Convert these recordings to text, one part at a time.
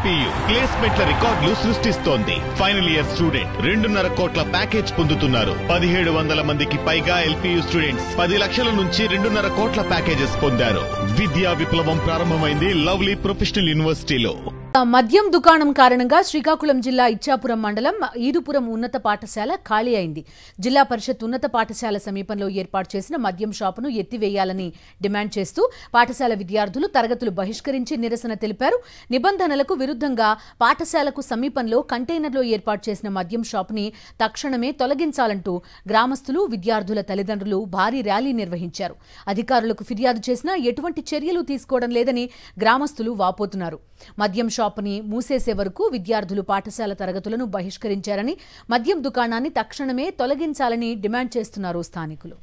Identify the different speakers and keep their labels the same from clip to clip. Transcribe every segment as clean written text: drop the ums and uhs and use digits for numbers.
Speaker 1: LPU ప్లేస్మెంట్ల రికార్డులు సృష్టిస్తోంది. Final year student 2.5 కోట్ల ప్యాకేజ్ పొందుతున్నారు. 1700 మందికి పైగా ఎల్పీయూ స్టూడెంట్స్ 10 లక్షల నుంచి 2.5 కోట్ల ప్యాకేజెస్ పొందారు. విద్యా విప్లవం ప్రారంభమైంది లవ్లీ ప్రొఫెషనల్ యూనివర్సిటీలో.
Speaker 2: మద్యం దుకాణం కారణంగా శ్రీకాకుళం జిల్లా ఇచ్చాపురం మండలం ఈదుపురం ఉన్నత పాఠశాల ఖాళీ అయింది. జిల్లా పరిషత్ ఉన్నత పాఠశాల సమీపంలో ఏర్పాటు చేసిన మద్యం షాపును ఎత్తివేయాలని డిమాండ్ చేస్తూ పాఠశాల విద్యార్థులు తరగతులు బహిష్కరించి నిరసన తెలిపారు. నిబంధనలకు విరుద్ధంగా పాఠశాలకు సమీపంలో కంటైనర్లో ఏర్పాటు చేసిన మద్యం షాపుని తక్షణమే తొలగించాలంటూ గ్రామస్తులు, విద్యార్థుల తల్లిదండ్రులు భారీ ర్యాలీ నిర్వహించారు. అధికారులకు ఫిర్యాదు చేసినా ఎటువంటి చర్యలు తీసుకోవడం లేదని గ్రామస్తులు వాపోతున్నారు. మద్యం షాపుని మూసేసే వరకు విద్యార్థులు పాఠశాల తరగతులను బహిష్కరించారని, మద్యం దుకాణాన్ని తక్షణమే తొలగించాలని డిమాండ్ చేస్తున్నారు స్థానికులు.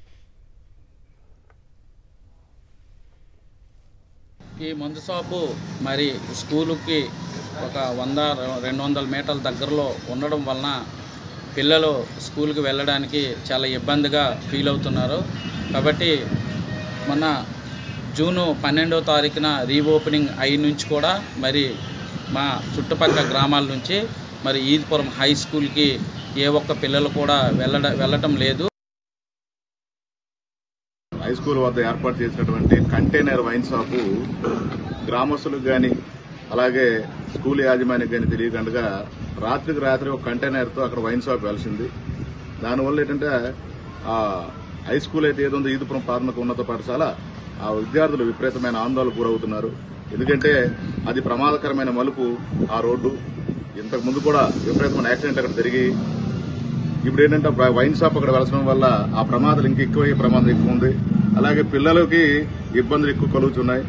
Speaker 3: ఈ మందు షాపు మరి స్కూలుకి ఒక 100-200 మీటర్ల దగ్గరలో ఉండడం వలన పిల్లలు స్కూల్కి వెళ్ళడానికి చాలా ఇబ్బందిగా ఫీల్ అవుతున్నారు. కాబట్టి మొన్న జూన్ 12వ తారీఖున రీఓపెనింగ్ అయి నుంచి కూడా మరి మా చుట్టుపక్కల గ్రామాల నుంచి మరి ఈదుపురం హై స్కూల్కి ఏ ఒక్క పిల్లలు కూడా వెళ్ళటం లేదు.
Speaker 4: హై స్కూల్ వద్ద ఏర్పాటు చేసినటువంటి కంటైనర్ వైన్ షాపు గ్రామస్తులకు కానీ అలాగే స్కూల్ యాజమాన్యం కానీ తెలియకుండా రాత్రికి రాత్రి ఒక కంటైనర్తో అక్కడ వైన్ షాప్ వెలిసింది. దానివల్ల ఏంటంటే ఆ హై స్కూల్ అయితే ఏదో ఈదుపురం ప్రాథమిక ఉన్నత పాఠశాల ఆ విద్యార్థులు విపరీతమైన ఆందోళనకు గురవుతున్నారు. ఎందుకంటే అది ప్రమాదకరమైన మలుపు ఆ రోడ్డు. ఇంతకు ముందు కూడా విపరీతమైన యాక్సిడెంట్ అక్కడ జరిగి ఇప్పుడు ఏంటంటే వైన్ షాప్ అక్కడ వెలసడం వల్ల ఆ ప్రమాదాలు ఇంకా ఎక్కువయ్యే ప్రమాదం ఎక్కువ ఉంది. అలాగే పిల్లలకి ఇబ్బందులు ఎక్కువ కలుగుతున్నాయి.